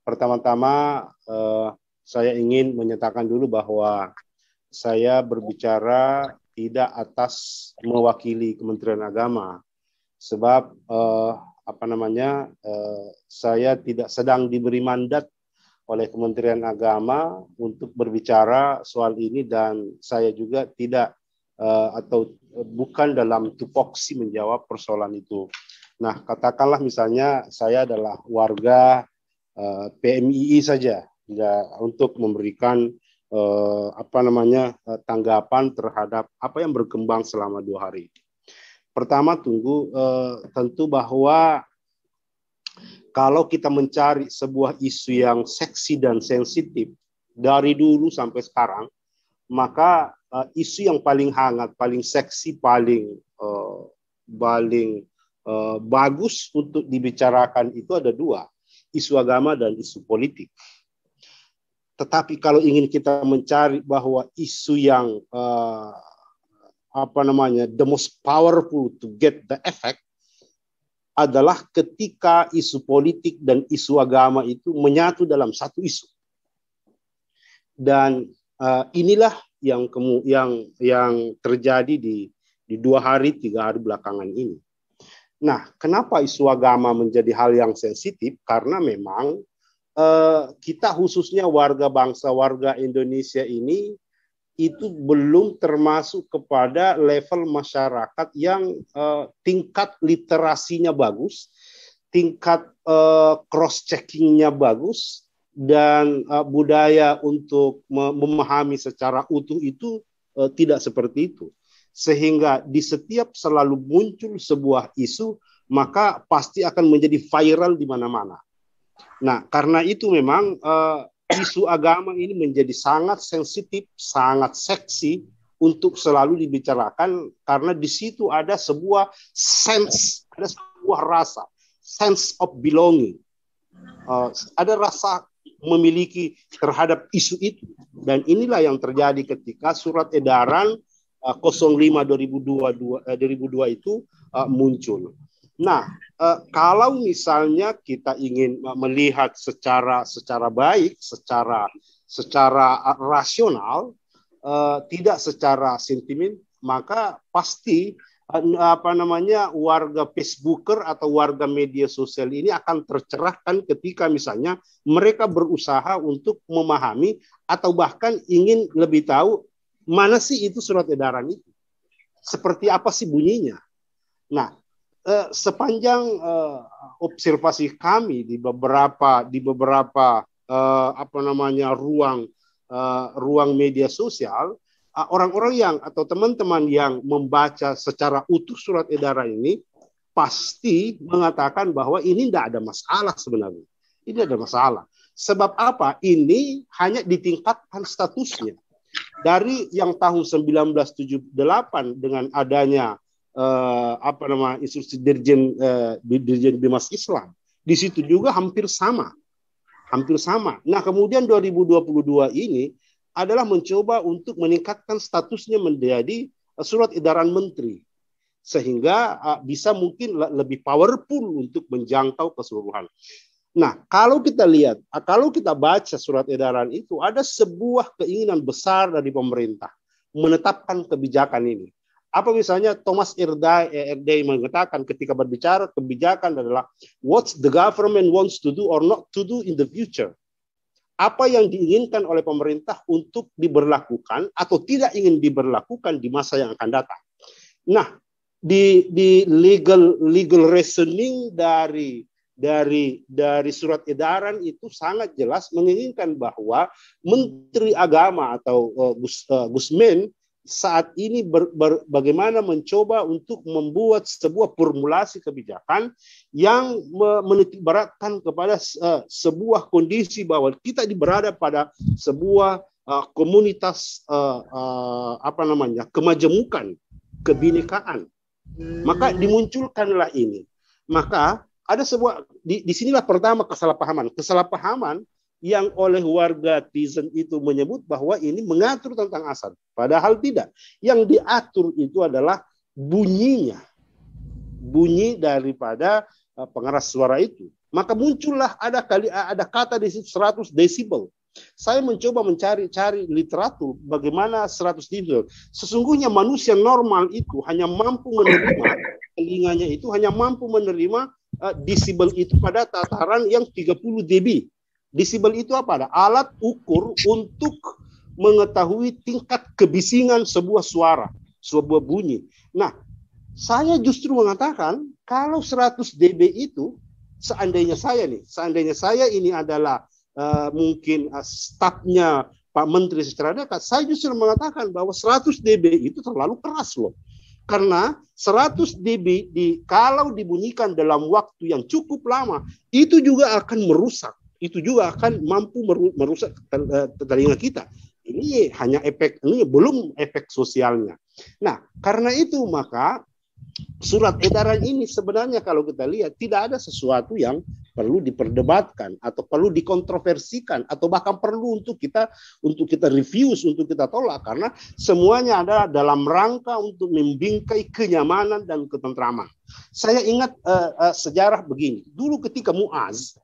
Pertama-tama saya ingin menyatakan dulu bahwa saya berbicara tidak atas mewakili Kementerian Agama, sebab saya tidak sedang diberi mandat oleh Kementerian Agama untuk berbicara soal ini, dan saya juga tidak atau bukan dalam tupoksi menjawab persoalan itu. Nah, katakanlah misalnya saya adalah warga PMII saja, ya, untuk memberikan tanggapan terhadap apa yang berkembang selama 2 hari. Pertama, tentu bahwa kalau kita mencari sebuah isu yang seksi dan sensitif dari dulu sampai sekarang, maka isu yang paling hangat, paling seksi, paling bagus untuk dibicarakan itu ada 2, isu agama dan isu politik. Tetapi kalau ingin kita mencari bahwa isu yang the most powerful to get the effect adalah ketika isu politik dan isu agama itu menyatu dalam satu isu. Dan inilah yang terjadi di 2 hari, 3 hari belakangan ini. Nah, kenapa isu agama menjadi hal yang sensitif? Karena memang kita khususnya warga Indonesia ini itu belum termasuk kepada level masyarakat yang tingkat literasinya bagus, tingkat cross-checkingnya bagus, dan budaya untuk memahami secara utuh itu tidak seperti itu. Sehingga di setiap selalu muncul sebuah isu, maka pasti akan menjadi viral di mana-mana. Nah, karena itu memang isu agama ini menjadi sangat sensitif, sangat seksi untuk selalu dibicarakan, karena di situ ada sebuah sense, ada sebuah rasa, sense of belonging. Ada rasa memiliki terhadap isu itu. Dan inilah yang terjadi ketika surat edaran 05/2002 itu muncul. Nah, kalau misalnya kita ingin melihat secara baik, secara rasional, tidak secara sentimen, maka pasti warga Facebooker atau warga media sosial ini akan tercerahkan ketika misalnya mereka berusaha untuk memahami atau bahkan ingin lebih tahu mana sih itu surat edaran itu, seperti apa sih bunyinya. Nah, sepanjang observasi kami di beberapa ruang media sosial, orang-orang yang atau teman-teman yang membaca secara utuh surat edaran ini pasti mengatakan bahwa ini tidak ada masalah sebenarnya. Ini ada masalah. Sebab apa? Ini hanya ditingkatkan statusnya. Dari yang tahun 1978 dengan adanya instruksi Dirjen Bimas Islam, di situ juga hampir sama. Nah, kemudian 2022 ini adalah mencoba untuk meningkatkan statusnya menjadi surat edaran menteri, sehingga bisa mungkin lebih powerful untuk menjangkau keseluruhan. Nah, kalau kita lihat, kalau kita baca surat edaran itu, ada sebuah keinginan besar dari pemerintah menetapkan kebijakan ini. Apa misalnya Thomas Erdey mengatakan ketika berbicara kebijakan adalah what the government wants to do or not to do in the future. Apa yang diinginkan oleh pemerintah untuk diberlakukan atau tidak ingin diberlakukan di masa yang akan datang. Nah, di legal reasoning dari surat edaran itu sangat jelas menginginkan bahwa Menteri Agama atau Gusmen saat ini bagaimana mencoba untuk membuat sebuah formulasi kebijakan yang menitikberatkan kepada sebuah kondisi bahwa kita berada pada sebuah komunitas kemajemukan, kebinekaan. Maka dimunculkanlah ini. Maka ada sebuah di sinilah pertama kesalahpahaman yang oleh warga Tizen itu menyebut bahwa ini mengatur tentang azan, padahal tidak. Yang diatur itu adalah bunyi daripada pengeras suara itu. Maka muncullah ada kata di situ 100 desibel. Saya mencoba mencari literatur bagaimana 100 desibel. Sesungguhnya manusia normal itu hanya mampu menerima, telinganya itu hanya mampu menerima desibel itu pada tataran yang 30 dB. Desibel itu apa? Ada alat ukur untuk mengetahui tingkat kebisingan sebuah suara, sebuah bunyi. Nah, saya justru mengatakan kalau 100 dB itu seandainya saya ini adalah mungkin stafnya Pak Menteri secara dekat, saya justru mengatakan bahwa 100 dB itu terlalu keras loh. Karena 100 dB kalau dibunyikan dalam waktu yang cukup lama, itu juga akan merusak. Itu juga akan mampu merusak telinga kita. Ini hanya efek, ini belum efek sosialnya. Nah, karena itu maka surat edaran ini sebenarnya kalau kita lihat tidak ada sesuatu yang perlu diperdebatkan atau perlu dikontroversikan atau bahkan perlu untuk kita refuse, untuk kita tolak, karena semuanya ada dalam rangka untuk membingkai kenyamanan dan ketentraman. Saya ingat sejarah begini. Dulu ketika Muaz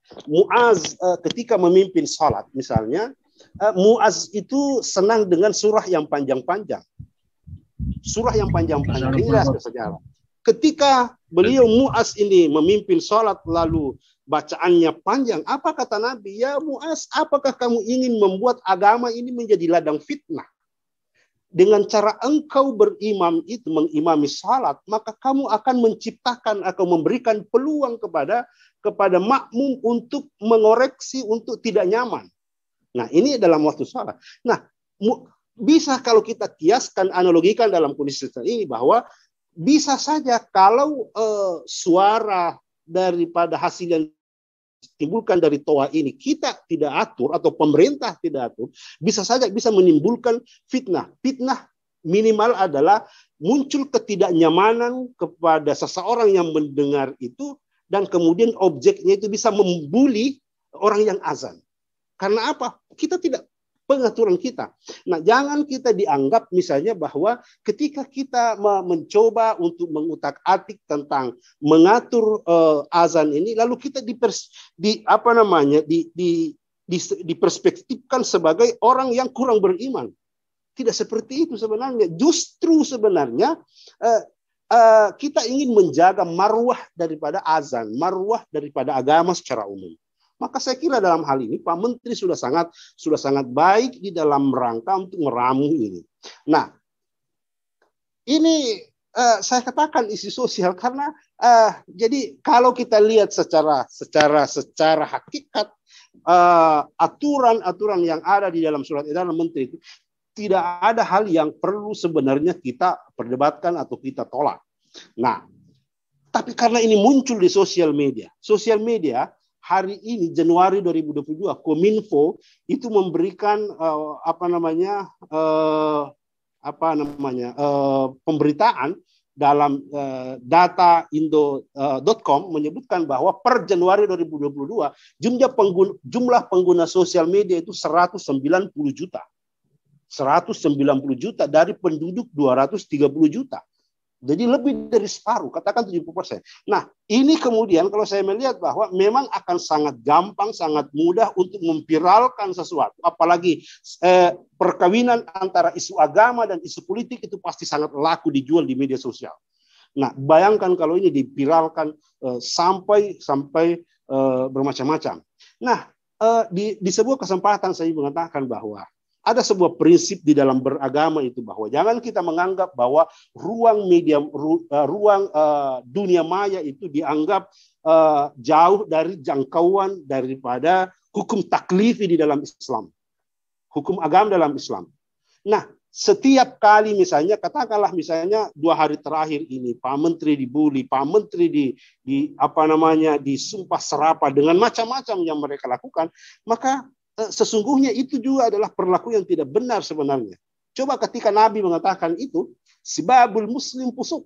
ketika memimpin salat misalnya, Muaz itu senang dengan surah yang panjang-panjang. Surah yang panjang-panjang. Ini adalah sejarah. Ketika beliau Muaz ini memimpin sholat lalu bacaannya panjang, apa kata Nabi? Ya Muaz, apakah kamu ingin membuat agama ini menjadi ladang fitnah? Dengan cara engkau mengimami sholat, maka kamu akan menciptakan atau memberikan peluang kepada makmum untuk mengoreksi, untuk tidak nyaman. Nah, ini dalam waktu sholat. Nah, bisa kalau kita kiaskan, analogikan dalam kondisi ini bahwa bisa saja kalau suara daripada hasil yang ditimbulkan dari toa ini kita tidak atur atau pemerintah tidak atur, bisa saja bisa menimbulkan fitnah. Fitnah minimal adalah muncul ketidaknyamanan kepada seseorang yang mendengar itu, dan kemudian objeknya itu bisa membuli orang yang azan. Karena apa? Kita tidak pengaturan kita. Nah, jangan kita dianggap misalnya bahwa ketika kita mencoba untuk mengutak-atik tentang mengatur azan ini, lalu kita diperspektifkan sebagai orang yang kurang beriman. Tidak seperti itu sebenarnya. Justru sebenarnya kita ingin menjaga marwah daripada azan, marwah daripada agama secara umum. Maka saya kira dalam hal ini Pak Menteri sudah sangat baik di dalam rangka untuk meramu ini. Nah, ini saya katakan isu sosial karena jadi kalau kita lihat secara hakikat aturan-aturan yang ada di dalam surat edaran Menteri itu tidak ada hal yang perlu sebenarnya kita perdebatkan atau kita tolak. Nah, tapi karena ini muncul di sosial media hari ini Januari 2022 Kominfo itu memberikan pemberitaan dalam data indo.com menyebutkan bahwa per Januari 2022 jumlah pengguna sosial media itu 190 juta. 190 juta dari penduduk 230 juta. Jadi lebih dari separuh, katakan 70%. Nah, ini kemudian kalau saya melihat bahwa memang akan sangat gampang, sangat mudah untuk memviralkan sesuatu. Apalagi perkawinan antara isu agama dan isu politik itu pasti sangat laku dijual di media sosial. Nah, bayangkan kalau ini diviralkan sampai bermacam-macam. Nah, di sebuah kesempatan saya mengatakan bahwa ada sebuah prinsip di dalam beragama itu bahwa jangan kita menganggap bahwa ruang dunia maya itu dianggap jauh dari jangkauan daripada hukum taklifi di dalam Islam, hukum agama dalam Islam. Nah, setiap kali misalnya katakanlah misalnya 2 hari terakhir ini Pak Menteri dibully, Pak Menteri disumpah serapa dengan macam-macam yang mereka lakukan, maka sesungguhnya itu juga adalah perilaku yang tidak benar sebenarnya. Coba ketika Nabi mengatakan itu, sibabul muslim fusuk,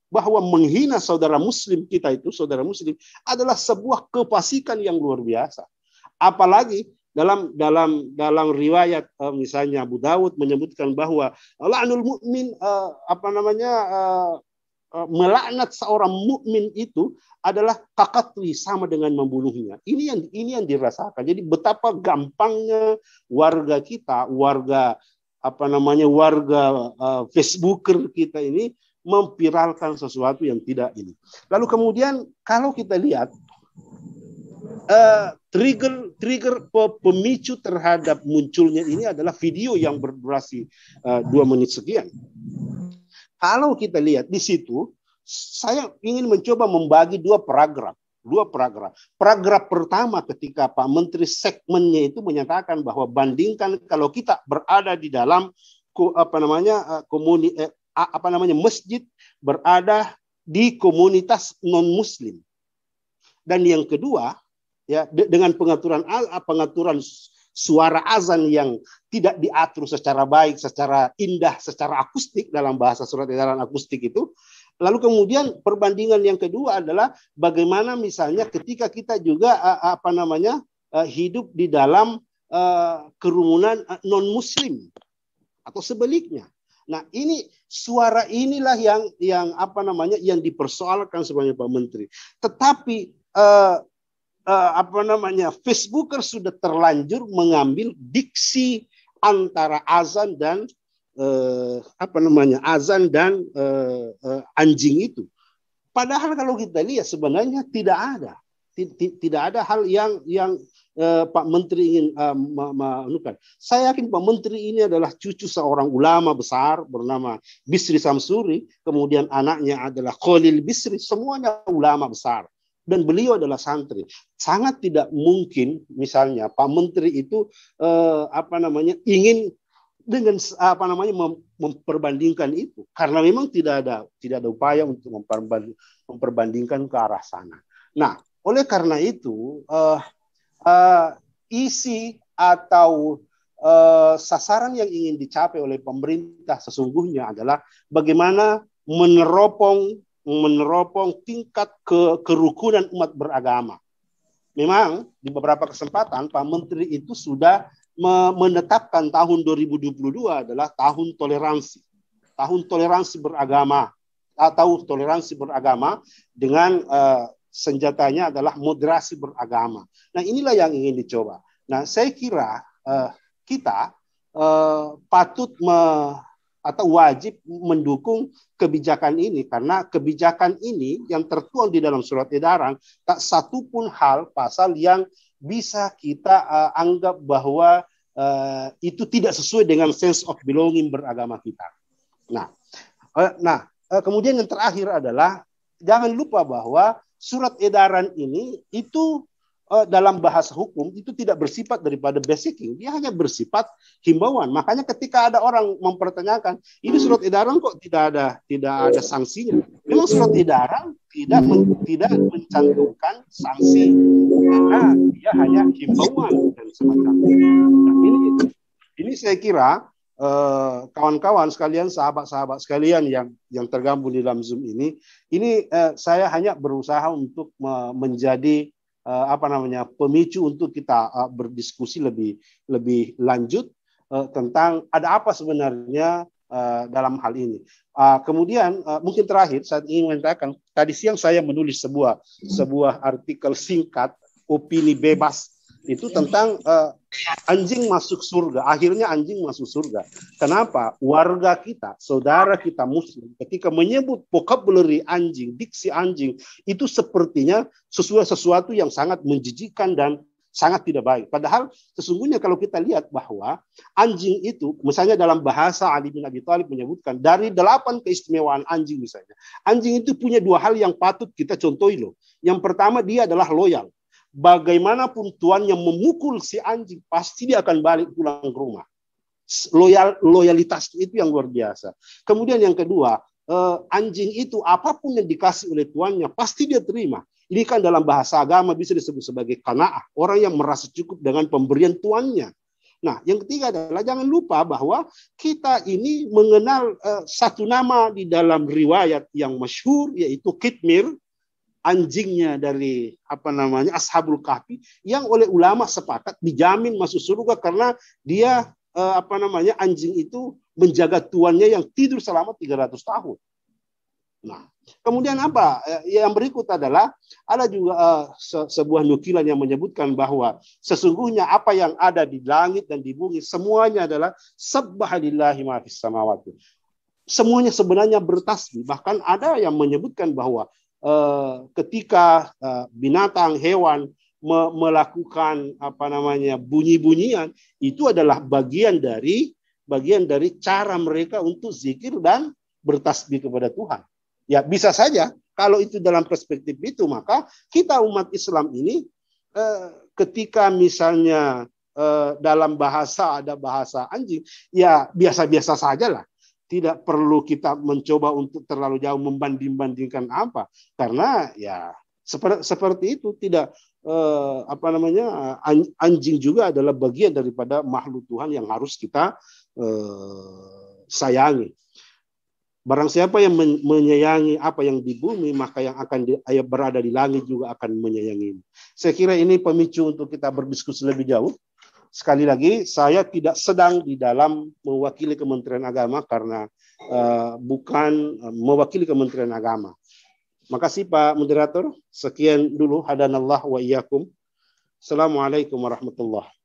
bahwa menghina saudara muslim kita itu, saudara muslim adalah sebuah kefasikan yang luar biasa. Apalagi dalam riwayat misalnya Abu Dawud menyebutkan bahwa la'nul mu'min melaknat seorang mukmin itu adalah kakatwi, sama dengan membunuhnya. Ini yang dirasakan. Jadi betapa gampangnya warga kita, warga Facebooker kita ini memviralkan sesuatu yang tidak ini. Lalu kemudian kalau kita lihat trigger pemicu terhadap munculnya ini adalah video yang berdurasi 2 menit sekian. Kalau kita lihat di situ, saya ingin mencoba membagi dua paragraf. Paragraf pertama ketika Pak Menteri segmennya itu menyatakan bahwa bandingkan kalau kita berada di dalam masjid, berada di komunitas non Muslim. Dan yang kedua, ya, dengan pengaturan suara azan yang tidak diatur secara baik, secara indah, secara akustik dalam bahasa surat edaran akustik itu. Lalu kemudian perbandingan yang kedua adalah bagaimana misalnya ketika kita juga hidup di dalam kerumunan non Muslim atau sebaliknya. Nah, ini suara inilah yang dipersoalkan sebenarnya Pak Menteri. Tetapi Facebooker sudah terlanjur mengambil diksi antara azan dan anjing itu. Padahal kalau kita lihat sebenarnya tidak ada hal yang Pak Menteri ingin menukan. Saya yakin Pak Menteri ini adalah cucu seorang ulama besar bernama Bisri Samsuri, kemudian anaknya adalah Khalil Bisri, semuanya ulama besar. Dan beliau adalah santri. Sangat tidak mungkin misalnya Pak Menteri itu ingin dengan memperbandingkan itu, karena memang tidak ada upaya untuk memperbandingkan ke arah sana. Nah, oleh karena itu isi atau sasaran yang ingin dicapai oleh pemerintah sesungguhnya adalah bagaimana meneropong tingkat kerukunan umat beragama. Memang di beberapa kesempatan Pak Menteri itu sudah menetapkan tahun 2022 adalah tahun toleransi. Tahun toleransi beragama atau toleransi beragama dengan senjatanya adalah moderasi beragama. Nah, inilah yang ingin dicoba. Nah, saya kira kita patut atau wajib mendukung kebijakan ini, karena kebijakan ini yang tertuang di dalam surat edaran tak satu pun hal pasal yang bisa kita anggap bahwa itu tidak sesuai dengan sense of belonging beragama kita. Nah, kemudian yang terakhir adalah jangan lupa bahwa surat edaran ini itu dalam bahasa hukum itu tidak bersifat daripada basicing, dia hanya bersifat himbauan. Makanya ketika ada orang mempertanyakan ini surat edaran kok tidak ada sanksinya, memang surat edaran tidak mencantumkan sanksi karena dia hanya himbauan dan semacamnya. Nah, ini saya kira kawan-kawan sekalian, sahabat-sahabat sekalian yang tergabung di dalam Zoom ini saya hanya berusaha untuk menjadi pemicu untuk kita berdiskusi lebih lanjut tentang ada apa sebenarnya dalam hal ini. Kemudian mungkin terakhir saya ingin mengatakan tadi siang saya menulis sebuah artikel singkat opini bebas itu tentang anjing masuk surga. Akhirnya anjing masuk surga. Kenapa? Warga kita, saudara kita Muslim, ketika menyebut vocabulary anjing, diksi anjing, itu sepertinya sesuatu yang sangat menjijikkan dan sangat tidak baik. Padahal sesungguhnya kalau kita lihat bahwa anjing itu, misalnya dalam bahasa Ali bin Abi Thalib menyebutkan, dari 8 keistimewaan anjing misalnya. Anjing itu punya 2 hal yang patut kita contohi loh. Yang pertama, dia adalah loyal. Bagaimanapun tuannya memukul si anjing, pasti dia akan balik pulang ke rumah. Loyalitas itu yang luar biasa. Kemudian yang kedua, anjing itu apapun yang dikasih oleh tuannya, pasti dia terima. Ini kan dalam bahasa agama bisa disebut sebagai qanaah, orang yang merasa cukup dengan pemberian tuannya. Nah, yang ketiga adalah jangan lupa bahwa kita ini mengenal satu nama di dalam riwayat yang masyhur, yaitu Qitmir, anjingnya dari Ashabul Kahfi, yang oleh ulama sepakat dijamin masuk surga karena dia anjing itu menjaga tuannya yang tidur selama 300 tahun. Nah, kemudian apa? Yang berikut adalah ada juga sebuah nukilan yang menyebutkan bahwa sesungguhnya apa yang ada di langit dan di bumi semuanya adalah subhanallahi ma fis samawati. Semuanya sebenarnya bertasbih. Bahkan ada yang menyebutkan bahwa ketika binatang, hewan melakukan bunyi-bunyian, itu adalah bagian dari cara mereka untuk zikir dan bertasbih kepada Tuhan. Ya, bisa saja kalau itu dalam perspektif itu, maka kita umat Islam ini ketika misalnya dalam bahasa ada bahasa anjing, ya biasa-biasa saja lah. Tidak perlu kita mencoba untuk terlalu jauh membanding-bandingkan apa, karena ya seperti itu. Tidak anjing juga adalah bagian daripada makhluk Tuhan yang harus kita sayangi. Barang siapa yang menyayangi apa yang di bumi, maka yang akan berada di langit juga akan menyayangi. Saya kira ini pemicu untuk kita berdiskusi lebih jauh. Sekali lagi, saya tidak sedang di dalam mewakili Kementerian Agama karena bukan mewakili Kementerian Agama. Makasih Pak Moderator. Sekian dulu. Hadanallah wa iyyakum. Assalamualaikum warahmatullahi wabarakatuh.